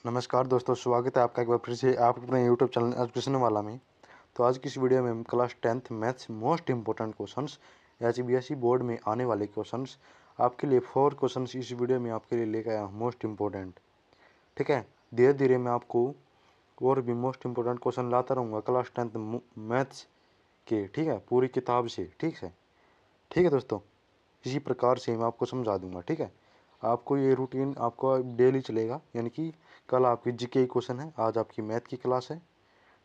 नमस्कार दोस्तों, स्वागत है आपका एक बार फिर से आप अपने यूट्यूब चैनल एजुकेशन वाला में। तो आज की इस वीडियो में हम class 10th maths most important questions HBSE board में आने वाले क्वेश्चंस आपके लिए 4 क्वेश्चंस इस वीडियो में आपके लिए लेकर आया हूँ मोस्ट इंपॉर्टेंट। ठीक है, धीरे धीरे मैं आपको और भी मोस्ट इंपॉर्टेंट क्वेश्चन लाता रहूँगा क्लास 10th मैथ्स के। ठीक है, पूरी किताब से। ठीक है दोस्तों, इसी प्रकार से मैं आपको समझा दूंगा। ठीक है, आपको ये रूटीन आपको डेली चलेगा, यानी कि कल आपकी जीके क्वेश्चन है, आज आपकी मैथ की क्लास है।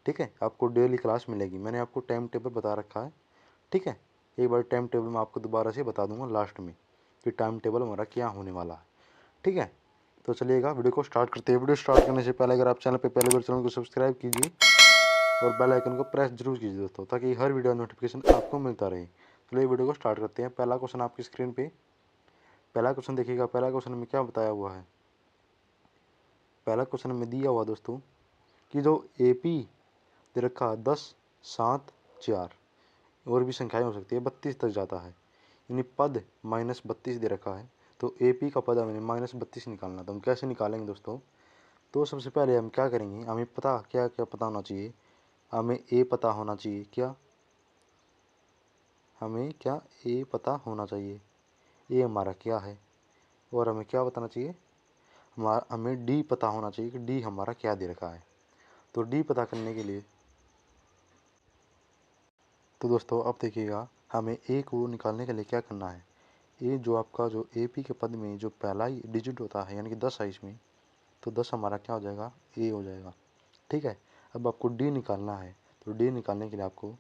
ठीक है, आपको डेली क्लास मिलेगी। मैंने आपको टाइम टेबल बता रखा है। ठीक है, एक बार टाइम टेबल मैं आपको दोबारा से बता दूंगा लास्ट में कि टाइम टेबल हमारा क्या होने वाला है। ठीक है, तो चलिएगा वीडियो को स्टार्ट करते हैं। वीडियो स्टार्ट करने से पहले अगर आप चैनल पर पहले बार चैनल को सब्सक्राइब कीजिए और बेल आइकन को प्रेस जरूर कीजिए दोस्तों, ताकि हर वीडियो नोटिफिकेशन आपको मिलता रहे। चलिए वीडियो को स्टार्ट करते हैं। पहला क्वेश्चन आपकी स्क्रीन पे, पहला क्वेश्चन देखिएगा। पहला क्वेश्चन में क्या बताया हुआ है? पहला क्वेश्चन में दिया हुआ दोस्तों कि जो AP दे रखा 10, 7, 4 और भी संख्याएं हो सकती है, 32 तक जाता है, यानी पद -32 दे रखा है। तो AP का पद हमें -32 निकालना। तो हम कैसे निकालेंगे दोस्तों? तो सबसे पहले हम क्या करेंगे, हमें पता क्या क्या पता होना चाहिए। हमें A पता होना चाहिए। क्या हमें क्या A पता होना चाहिए? A हमारा क्या है? और हमें क्या बताना चाहिए? हमें D पता होना चाहिए कि D हमारा क्या दे रखा है। तो D पता करने के लिए तो दोस्तों अब देखिएगा, हमें A को निकालने के लिए क्या करना है। A जो आपका जो AP के पद में जो पहला ही डिजिट होता है, यानी कि 10 है इसमें, तो 10 हमारा क्या हो जाएगा? A हो जाएगा। ठीक है, अब आपको D निकालना है। तो D निकालने के लिए आपको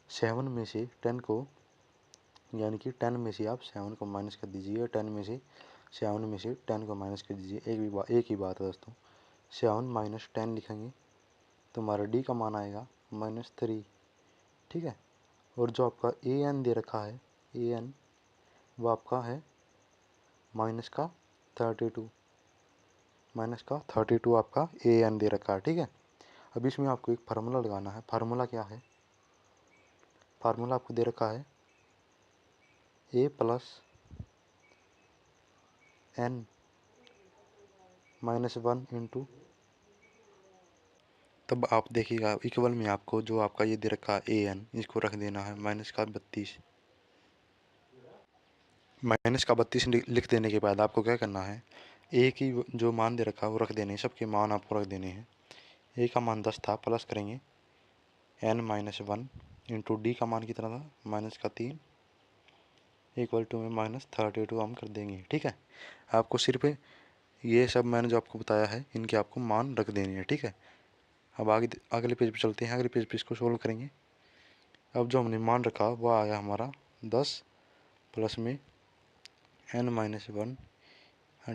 7 में से 10 को, यानी कि 10 में से आप 7 को माइनस कर दीजिए। 10 में से 7 में से 10 को माइनस कर दीजिए। एक ही बात है दोस्तों, 7 माइनस 10 लिखेंगे तो हमारा D का मान आएगा -3। ठीक है, और जो आपका AN दे रखा है, AN वो आपका है -32, -32 आपका AN दे रखा है। ठीक है, अब इसमें आपको एक फार्मूला लगाना है। फार्मूला क्या है? फार्मूला आपको दे रखा है A + N - 1 इंटू, तब आप देखिएगा इक्वल में आपको जो आपका ये दे रखा है AN, इसको रख देना है -32। -32 लिख देने के बाद आपको क्या करना है, A की जो मान दे रखा है वो रख देने हैं। सबके मान आपको रख देने हैं। A का मान 10 था, प्लस करेंगे N - 1 इंटू D का मान कितना था? -3 इक्वल टू में -32 हम कर देंगे। ठीक है, आपको सिर्फ ये सब मैंने जो आपको बताया है इनके आपको मान रख देने हैं। ठीक है, अब आगे अगले पेज पे चलते हैं। अगले पेज पे इसको सोल्व करेंगे। अब जो हमने मान रखा वो आया हमारा 10 प्लस में N - 1,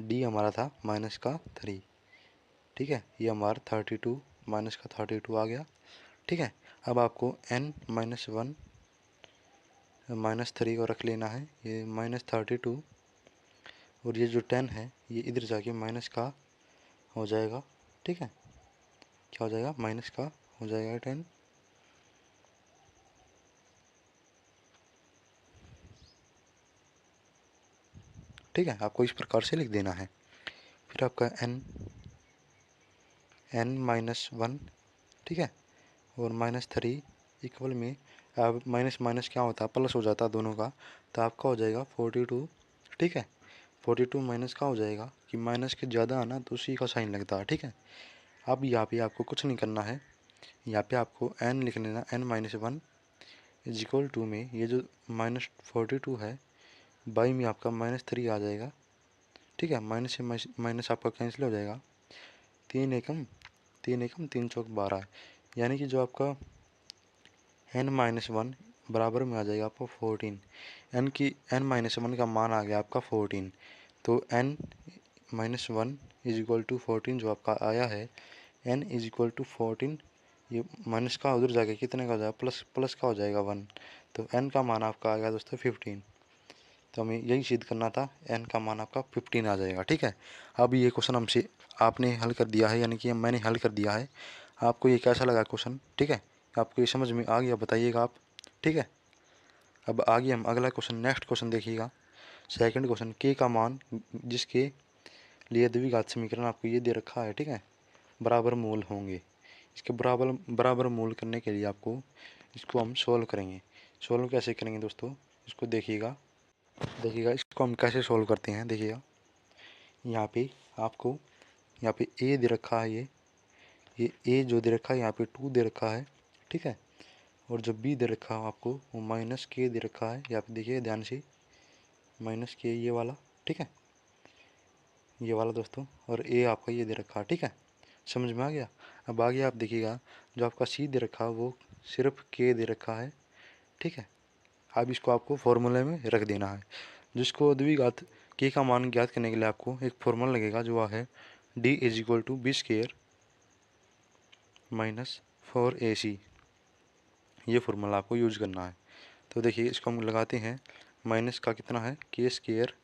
D हमारा था -3। ठीक है, ये हमारा 32 -32 आ गया। ठीक है, अब आपको N - 1 -3 को रख लेना है, ये -32, और ये जो 10 है ये इधर जाके माइनस का हो जाएगा। ठीक है, क्या हो जाएगा? माइनस का हो जाएगा 10। ठीक है, आपको इस प्रकार से लिख देना है। फिर आपका N - 1, ठीक है, और -3 इक्वल में, अब माइनस माइनस क्या होता है? प्लस हो जाता है दोनों का, तो आपका हो जाएगा 42। ठीक है, 42 माइनस का हो जाएगा कि माइनस के ज़्यादा आना तो उसी का साइन लगता है। ठीक है, अब यहाँ पे आपको कुछ नहीं करना है, यहाँ पे आपको N लिख लेना। N - 1 इज इक्वल टू में ये जो -42 है, बाई में आपका -3 आ जाएगा। ठीक है, माइनस से माइनस आपका कैंसिल हो जाएगा। 3 एकम 3 चौक 12, यानी कि जो आपका N - 1 बराबर में आ जाएगा आपको 14। N - 1 का मान आ गया आपका 14। तो N - 1 इज इक्वल टू 14 जो आपका आया है, N इज इक्वल टू 14, ये माइनस का उधर जाके कितने का हो जाएगा? प्लस का हो जाएगा 1। तो N का मान आपका आ गया दोस्तों 15। तो हमें यही सिद्ध करना था, N का मान आपका 15 आ जाएगा। ठीक है, अब ये क्वेश्चन हमसे आपने हल कर दिया है, यानी कि मैंने हल कर दिया है। आपको ये कैसा लगा क्वेश्चन? ठीक है, आपको ये समझ में आ गया? बताइएगा आप। ठीक है, अब आगे हम अगला क्वेश्चन, नेक्स्ट क्वेश्चन देखिएगा। सेकंड क्वेश्चन, K का मान जिसके लिए द्विघात समीकरण आपको ये दे रखा है, ठीक है, बराबर मूल होंगे। इसके बराबर बराबर मूल करने के लिए आपको इसको हम सोल्व करेंगे। सोल्व कैसे करेंगे दोस्तों, इसको देखिएगा इसको हम कैसे सोल्व करते हैं। देखिएगा यहाँ पे आपको यहाँ पे ए दे रखा है, ये ए जो दे रखा है यहाँ पे 2 दे रखा है, ठीक है, और जो बी दे रखा है आपको वो माइनस के दे रखा है। यहाँ पे देखिए ध्यान से, माइनस के ये वाला, ठीक है, ये वाला दोस्तों, और ए आपका ये दे रखा है, ठीक है, समझ में आ गया। अब आगे आप देखिएगा जो आपका सी दे रखा है वो सिर्फ के दे रखा है, ठीक है। अब इसको आपको फॉर्मूले में रख देना है, जिसको द्विघात के का मान ज्ञात करने के लिए आपको एक फॉर्मूला लगेगा जो है D is equal to B square minus 4ac। ये फॉर्मूला आपको यूज करना है। तो देखिए इसको हम लगाते हैं, माइनस का कितना है के स्क्वायर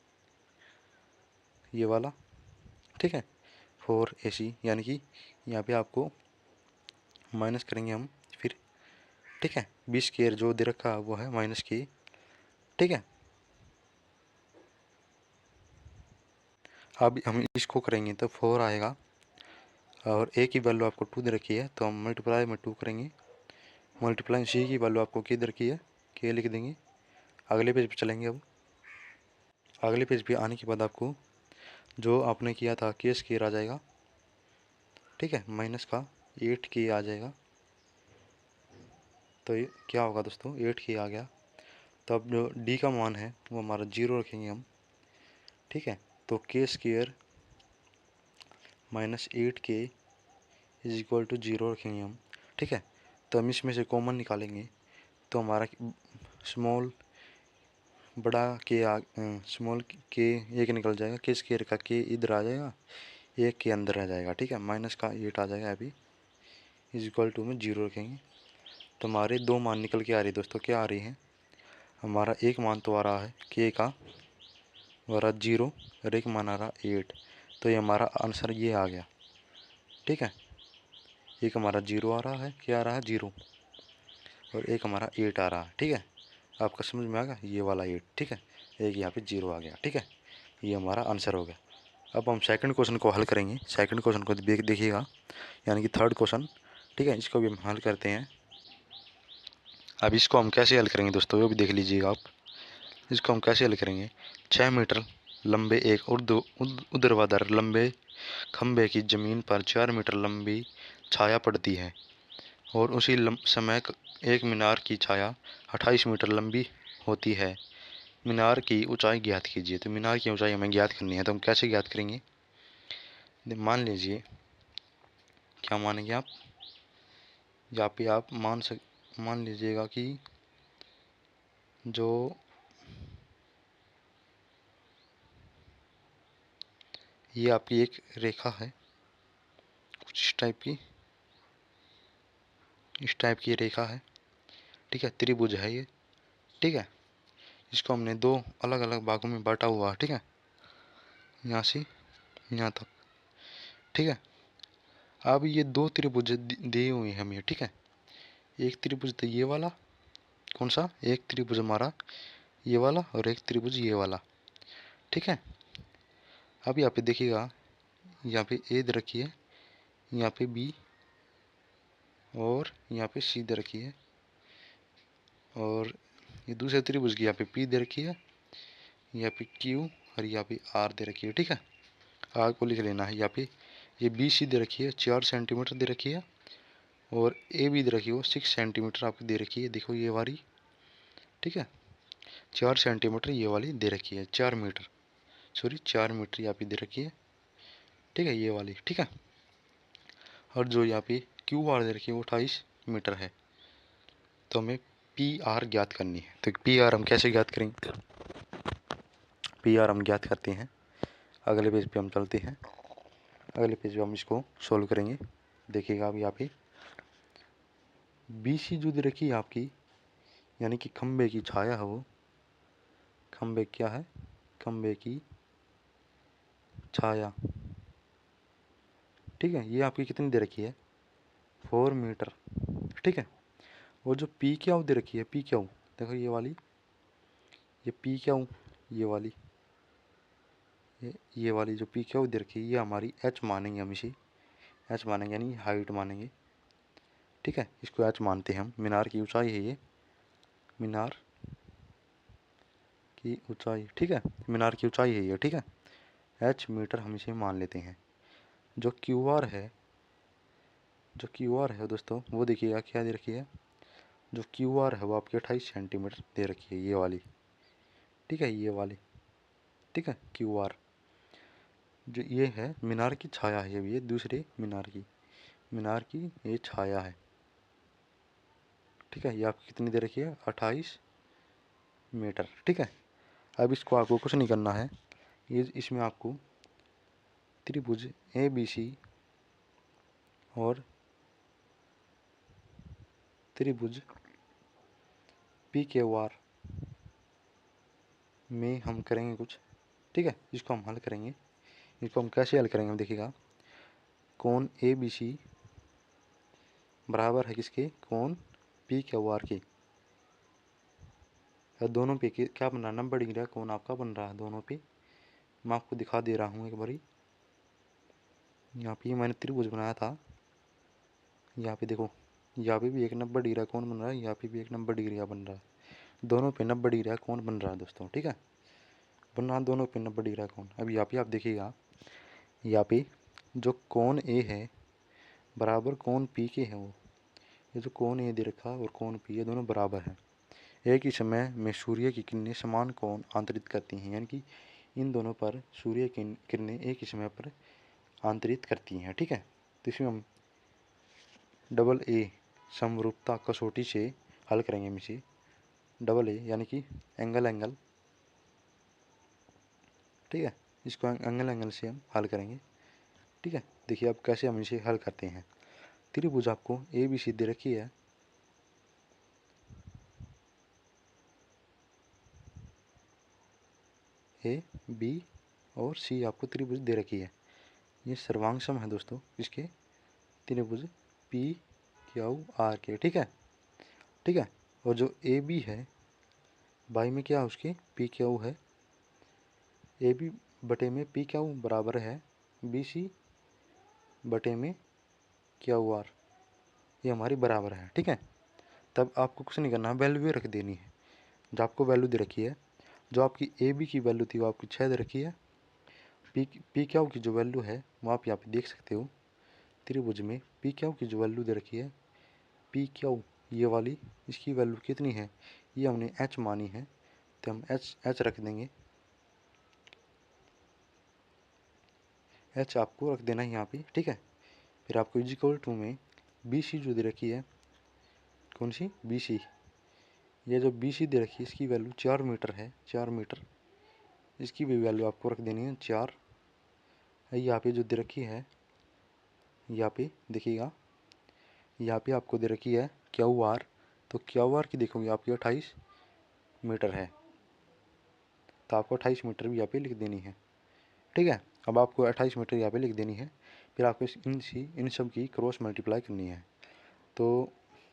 ये वाला, ठीक है, 4ac, यानी कि यहाँ पे आपको माइनस करेंगे हम फिर, ठीक है, बी स्क्वायर जो दे रखा है वो है माइनस के, ठीक है। अब हम इसको करेंगे तो 4 आएगा, और ए की वैल्यू आपको 2 दे रखी है तो हम मल्टीप्लाई में 2 करेंगे। मल्टीप्लाई सी की वैल्यू आपको के दे रखी है, के लिख देंगे। अगले पेज पे चलेंगे। अब अगले पेज पे आने के बाद आपको जो आपने किया था के स्क्वायर आ जाएगा, ठीक है, माइनस का 8 के आ जाएगा। तो ये क्या होगा दोस्तों, 8 के आ गया। तो अब जो डी का मान है वो हमारा 0 रखेंगे हम, ठीक है। तो के स्क्वायर माइनस 8 के इज इक्वल टू 0 रखेंगे हम, ठीक है। तो हम इसमें से कॉमन निकालेंगे तो हमारा स्मॉल बड़ा के स्मॉल के एक निकल जाएगा, के स्क्वायर का के इधर आ जाएगा, एक के अंदर आ जाएगा, ठीक है, माइनस का 8 आ जाएगा। अभी इज इक्वल टू में 0 रखेंगे तो हमारे दो मान निकल के आ रही है दोस्तों। क्या आ रही हैं, हमारा एक मान तो आ रहा है के का, आ रहा 0, और एक मान आ रहा 8। तो ये हमारा आंसर ये आ गया, ठीक है। एक हमारा 0 आ रहा है, क्या आ रहा है 0, और एक हमारा 8 आ रहा है, ठीक है। आपका समझ में आ गया, ये वाला 8, ठीक है, एक यहाँ पे 0 आ गया, ठीक है। ये हमारा आंसर हो गया। अब हम सेकंड क्वेश्चन को हल करेंगे। सेकंड क्वेश्चन को देखिएगा, यानी कि थर्ड क्वेश्चन, ठीक है, इसको भी हम हल करते हैं। अब इसको हम कैसे हल करेंगे दोस्तों, वो भी देख लीजिएगा आप। इसको हम कैसे हल करेंगे, 6 मीटर लंबे एक ऊर्ध्वाधर लंबे खंभे की जमीन पर 4 मीटर लंबी छाया पड़ती है, और उसी समय एक मीनार की छाया 28 मीटर लंबी होती है। मीनार की ऊंचाई ज्ञात कीजिए। तो मीनार की ऊंचाई हमें ज्ञात करनी है, तो हम कैसे ज्ञात करेंगे, मान लीजिए, क्या मानेंगे आप, यहाँ पे आप मान लीजिएगा कि जो ये आपकी एक रेखा है, कुछ इस टाइप की रेखा है, ठीक है, त्रिभुज है ये, ठीक है। इसको हमने दो अलग अलग भागों में बांटा हुआ है, ठीक है, यहाँ से यहाँ तक, ठीक है। अब ये दो त्रिभुज दिए हुए हैं हमें, ठीक है। एक त्रिभुज तो ये वाला, कौन सा, एक त्रिभुज हमारा ये वाला, और एक त्रिभुज ये वाला, ठीक है। अब यहाँ पे देखिएगा, यहाँ पे ए दे रखी है, यहाँ पे बी, और यहाँ पे सी दे रखी है, और ये दूसरे त्रिभुज की यहाँ पे पी दे रखी है, यहाँ पे क्यू, और यहाँ पे आर दे रखी है, ठीक है। आर को लिख लेना है। यहाँ पे ये बी सी दे रखी है 4 सेंटीमीटर दे रखी है, और ए बी दे रखी है 6 सेंटीमीटर आपको दे रखी है, देखो ये वाली, ठीक है। 4 सेंटीमीटर ये वाली दे रखी है, 4 मीटर, सॉरी 4 मीटर यहाँ पे दे रखी है, ठीक है, ये वाली, ठीक है। और जो यहाँ पे क्यू आर दे रखी है वो 28 मीटर है। तो हमें पी आर ज्ञात करनी है। तो पी आर हम कैसे ज्ञात करेंगे, पी आर हम ज्ञात करते हैं, अगले पेज पे हम चलते हैं। अगले पेज पे हम इसको सोल्व करेंगे। देखिएगा अब यहाँ पे बी सी जो दे रखी है आपकी, यानी कि खंबे की छाया है, वो खंबे क्या है, खंबे की छाया, ठीक है। ये आपकी कितनी दे रखी है, 4 मीटर, ठीक है। और जो पी क्या दे रखी है, पी क्या, देखो ये वाली, ये पी क्या, ये वाली, ये वाली जो पी क्यू दे रखी है ये हमारी एच मानेंगे हम, इसी एच मानेंगे यानी हाइट मानेंगे। ठीक है, इसको एच मानते हैं हम। मीनार की ऊंचाई है ये, मीनार की ऊंचाई। ठीक है, मीनार की ऊंचाई है ये। ठीक है, एच मीटर हम इसे मान लेते हैं। जो क्यू आर है, जो क्यू आर है दोस्तों वो देखिएगा क्या दे रखी है। जो क्यू आर है वो आपकी 28 सेंटीमीटर दे रखी है, ये वाली। ठीक है, ये वाली। ठीक है, क्यू आर जो ये है मीनार की छाया है, ये दूसरे मीनार की ये छाया है। ठीक है, ये आपकी कितनी दे रखी है, 28 मीटर। ठीक है, अब इसको आपको कुछ नहीं करना है, ये इसमें आपको त्रिभुज ए बी सी और त्रिभुज पी क्यू आर में हम करेंगे कुछ। ठीक है, इसको हम हल करेंगे। इसको हम कैसे हल करेंगे, हम देखिएगा। कोण ए बी सी बराबर है किसके, कोण पी क्यू आर के। दोनों पे क्या बन रहा है, 90 डिग्री का कोण आपका बन रहा है दोनों पे। मैं आपको दिखा दे रहा हूँ एक बारी। यहाँ पे मैंने त्रिभुज बनाया था, यहाँ पे देखो, यहाँ पे भी एक 90 डिग्री का कोण बन रहा है, यहाँ पे भी एक 90 डिग्री का बन रहा है। दोनों पे 90 डिग्री का कोण बन रहा है दोस्तों। ठीक है, बन रहा है दोनों पे 90 डिग्री का कोण। अब यहाँ पे आप देखिएगा, यहाँ पे जो कोण ए है बराबर कोण पी के है, वो ये जो कोण ए दे रखा और कोण पी ये दोनों बराबर हैं। एक ही समय में सूर्य की किरणें समान कोण आंतरित करती हैं, यानी कि इन दोनों पर सूर्य की किरणें एक ही समय पर आंतरित करती हैं। ठीक है, तो इसमें हम डबल ए समरूपता कसौटी से हल करेंगे हम इसे। डबल ए यानी कि एंगल। ठीक है, इसको एंगल से हम हल करेंगे। ठीक है, देखिए अब कैसे हम इसे हल करते हैं। त्रिभुज आपको ए बी सी दे रखी है, ए बी और सी आपको त्रिभुज दे रखी है। ये सर्वांग है दोस्तों इसके, त्रिभुज पी क्यू आर के। ठीक है, ठीक है, और जो ए बी है बाई में क्या है उसके, पी क्यू है। ए बी बटे में पी क्यू बराबर है बी सी बटे में क्यू आर, ये हमारी बराबर है। ठीक है, तब आपको कुछ नहीं करना है, वैल्यू रख देनी है। जो आपको वैल्यू दे रखी है, जो आपकी ए बी की वैल्यू थी वो आपकी 6 दे रखी है। पी क्यू की जो वैल्यू है वो आप यहाँ पे देख सकते हो। त्रिभुज में पी क्यू की जो वैल्यू दे रखी है, पी क्यू ये वाली, इसकी वैल्यू कितनी है, ये हमने एच मानी है, तो हम एच रख देंगे। एच आपको रख देना है यहाँ पे। ठीक है, फिर आपको इजिकल टू में बी सी जो दे रखी है, कौन सी, बी सी, ये जो बी सी दे रखी है इसकी वैल्यू 4 मीटर है, 4 मीटर, इसकी भी वैल्यू आपको रख देनी है 4। यहाँ पे जो दे रखी है, यहाँ पे देखिएगा, यहाँ पे आपको दे रखी है क्यू आर, तो क्यू आर की देखोगे आपकी 28 मीटर है, तो आपको 28 मीटर भी यहाँ पे लिख देनी है। ठीक है, अब आपको 28 मीटर यहाँ पे लिख देनी है। फिर आपको इन सब की क्रॉस मल्टीप्लाई करनी है। तो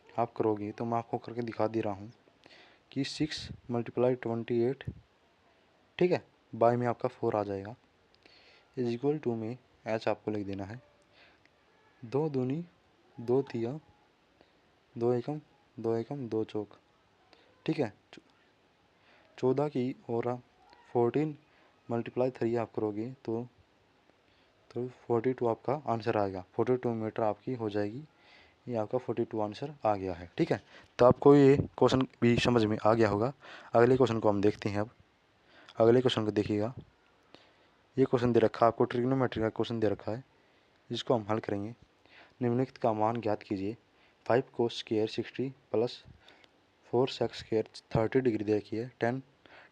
आप करोगे तो मैं आपको करके दिखा दे रहा हूँ कि 6 × 28, ठीक है, बाय में आपका 4 आ जाएगा, इज इक्वल टू में एच आपको लिख देना है 2 दूनी 2 तिया 2 एकम 2 एकम 2 चौक। ठीक है, 14 की और 14 × 3 आप करोगे तो 42 आपका आंसर आएगा। 42 मीटर आपकी हो जाएगी, ये आपका 42 आंसर आ गया है। ठीक है, तो आपको ये क्वेश्चन भी समझ में आ गया होगा। अगले क्वेश्चन को हम देखते हैं। अब अगले क्वेश्चन को देखिएगा, ये क्वेश्चन दे रखा है आपको, ट्रिग्नोमेट्री का क्वेश्चन दे रखा है, जिसको हम हल करेंगे। निम्नलिखित का मान ज्ञात कीजिए। 5 cos square 60 plus 4 sec square 30 degree दे रखी है।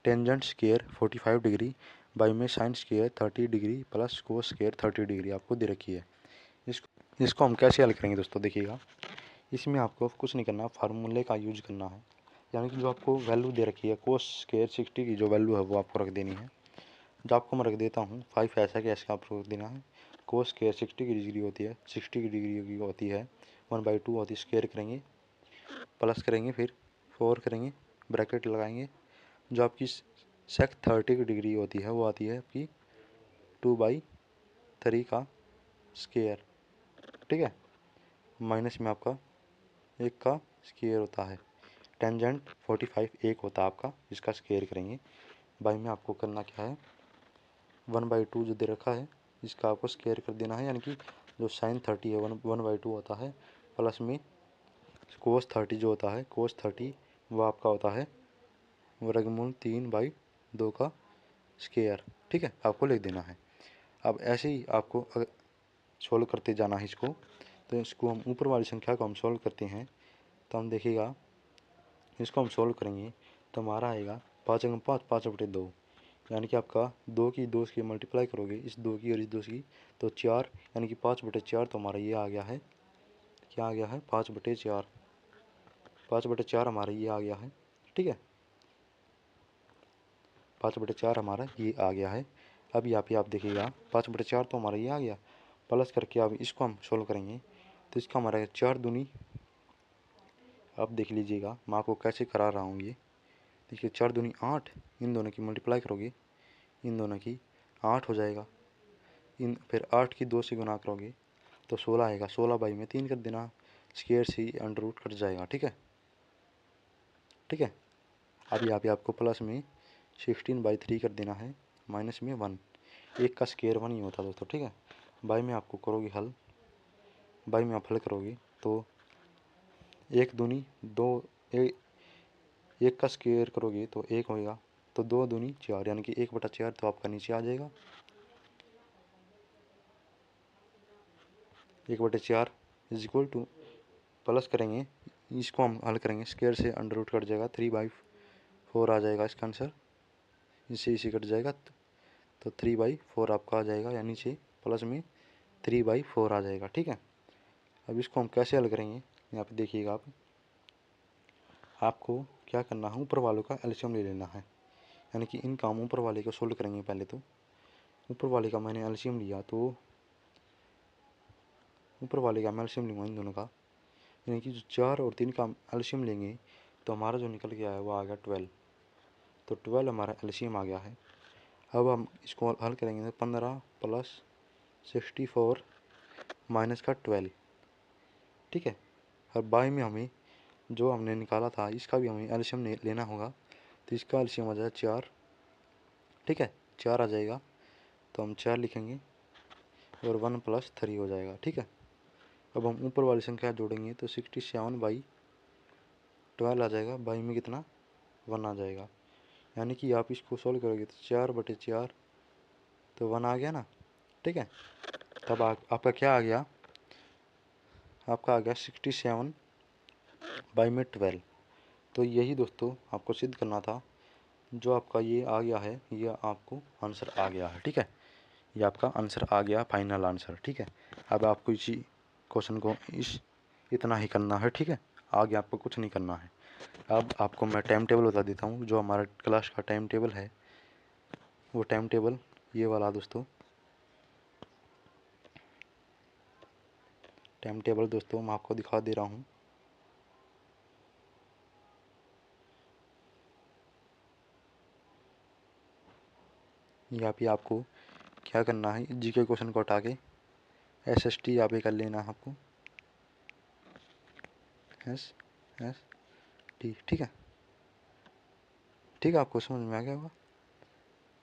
टेंजेंट स्क्वायर 45 डिग्री बाई में sine square 30 degree plus cos square 30 degree आपको दे रखी है। इसको हम कैसे हल करेंगे दोस्तों, देखिएगा। इसमें आपको कुछ नहीं करना, फार्मूले का यूज करना है, यानी कि जो आपको वैल्यू दे रखी है कोस स्क्वायर 60 की जो वैल्यू है वो आपको रख देनी है। जो आपको मैं रख देता हूँ 5 ऐसा कि ऐसा आपको रख देना है। कोस स्क्वायर 60 की डिग्री होती है, 60 की डिग्री की होती है 1/2 होती है, स्क्वायर करेंगे प्लस करेंगे फिर 4 करेंगे, ब्रैकेट लगाएंगे। जो आपकी सेक 30 की डिग्री होती है वो आती है आपकी 2/3 का स्क्वायर, ठीक है, माइनस में आपका 1 का स्क्वायर होता है। टेंजेंट 45 1 होता है आपका, इसका स्क्वायर करेंगे। बाई में आपको करना क्या है, 1/2 जो दे रखा है इसका आपको स्क्वायर कर देना है, यानी कि जो साइन 30 है 1/2 होता है, प्लस में कोस 30 जो होता है, कोस 30 वो आपका होता है वर्गमूल 3/2 का स्क्वायर, ठीक है, आपको लिख देना है। अब ऐसे ही आपको सोल्व करते जाना है इसको। तो इसको हम ऊपर वाली संख्या को हम सोल्व करते हैं, तो हम देखिएगा इसको हम सोल्व करेंगे तो हमारा आएगा 5 अंक 5 5/2, यानी कि आपका 2 की 2 की मल्टीप्लाई करोगे इस 2 की और इस 2 की तो 4, यानी कि 5/4 तो हमारा ये आ गया है, क्या आ गया है 5/4, 5/4 हमारा ये आ गया है, ठीक है, 5/4 हमारा ये आ गया है। अब यहाँ पे आप देखिएगा 5/4 तो हमारा ये आ गया, प्लस करके अब इसको हम सोल्व करेंगे तो इसका हमारा 4 दूनी, आप देख लीजिएगा मैं आपको कैसे करा रहा हूँ ये, देखिए 4 दूनी 8, इन दोनों की मल्टीप्लाई करोगे इन दोनों की 8 हो जाएगा, इन फिर 8 की 2 से गुना करोगे तो 16 आएगा, 16/3 कर देना, स्क्वायर से अंडर रूट कट जाएगा, ठीक है, ठीक है। अब यहाँ पे आपको प्लस में 16/3 कर देना है, माइनस में 1, 1 का स्क्वायर 1 ही होता है दोस्तों, ठीक है। बाई में आपको करोगे हल, बाई में आप हल करोगे तो 1 दूनी 2, 1 का स्क्वायर करोगे तो 1 होएगा, तो 2 दूनी 4, यानी कि 1/4 तो आपका नीचे आ जाएगा, 1/4 इज इक्वल टू, प्लस करेंगे इसको हम हल करेंगे, स्क्वायर से अंडर रूट कट जाएगा, 3/4 आ जाएगा इसका आंसर, इससे इसी कट जाएगा तो 3/4 आपका आ जाएगा, यानी से प्लस में 3/4 आ जाएगा, ठीक है। अब इसको हम कैसे हल करेंगे, यहाँ पे देखिएगा आप, आपको क्या करना है, ऊपर वालों का एलसीएम ले लेना है, यानी कि इन काम ऊपर वाले को सोल्व करेंगे। पहले तो ऊपर वाले का मैंने एलसीएम लिया, तो ऊपर वाले का मैं एलसीएम लूँगा इन दोनों का, यानी कि जो 4 और 3 का एलसीएम लेंगे तो हमारा जो निकल गया है वो आ गया 12, तो 12 हमारा एलसीएम आ गया है। अब हम इसको हल करेंगे तो 15 + 64 माइनस का 12, ठीक है। और बाई में हमें जो हमने निकाला था इसका भी हमें एलसीएम लेना होगा, तो इसका एलसीएम आ जाएगा 4, ठीक है, 4 आ जाएगा, तो हम 4 लिखेंगे और 1 + 3 हो जाएगा, ठीक है। अब हम ऊपर वाली संख्या जोड़ेंगे तो 67/12 आ जाएगा, बाई में कितना 1 आ जाएगा, यानी कि आप इसको सॉल्व करोगे तो 4/4 तो 1 आ गया ना, ठीक है। तब आपका क्या आ गया, आपका आ गया 67/12। तो यही दोस्तों आपको सिद्ध करना था, जो आपका ये आ गया है ये आपको आंसर आ गया है, ठीक है, ये आपका आंसर आ गया, फाइनल आंसर, ठीक है। अब आपको इसी क्वेश्चन को इतना ही करना है, ठीक है, आगे आपको कुछ नहीं करना है। अब आपको मैं टाइम टेबल बता देता हूँ, जो हमारा क्लास का टाइम टेबल है वो टाइम टेबल ये वाला दोस्तों, टाइम टेबल दोस्तों मैं आपको दिखा दे रहा हूँ। यहाँ पे आपको क्या करना है, जीके क्वेश्चन को हटा के SST यहाँ पे कर लेना है आपको, SST, ठीक है, ठीक है, आपको समझ में आ गया होगा।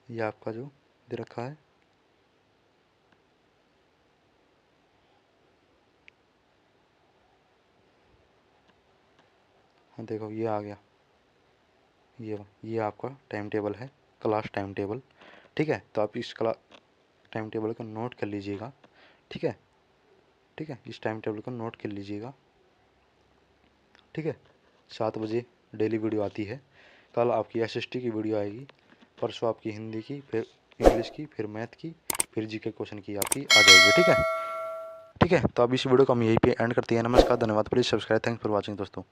ये आपका जो दे रखा है, हाँ देखो ये आ गया, ये आपका टाइम टेबल है, क्लास टाइम टेबल, ठीक है। तो आप इस क्लास टाइम टेबल को नोट कर लीजिएगा, ठीक है, ठीक है, इस टाइम टेबल को नोट कर लीजिएगा, ठीक है। 7 बजे डेली वीडियो आती है, कल आपकी SST की वीडियो आएगी, परसों आपकी हिंदी की, फिर इंग्लिश की, फिर मैथ की, फिर जीके क्वेश्चन की आपकी आ जाएगी, ठीक है, ठीक है। तो अब इस वीडियो को हम यहीं पे एंड करते हैं। नमस्कार, धन्यवाद, please subscribe, thanks for watching दोस्तों।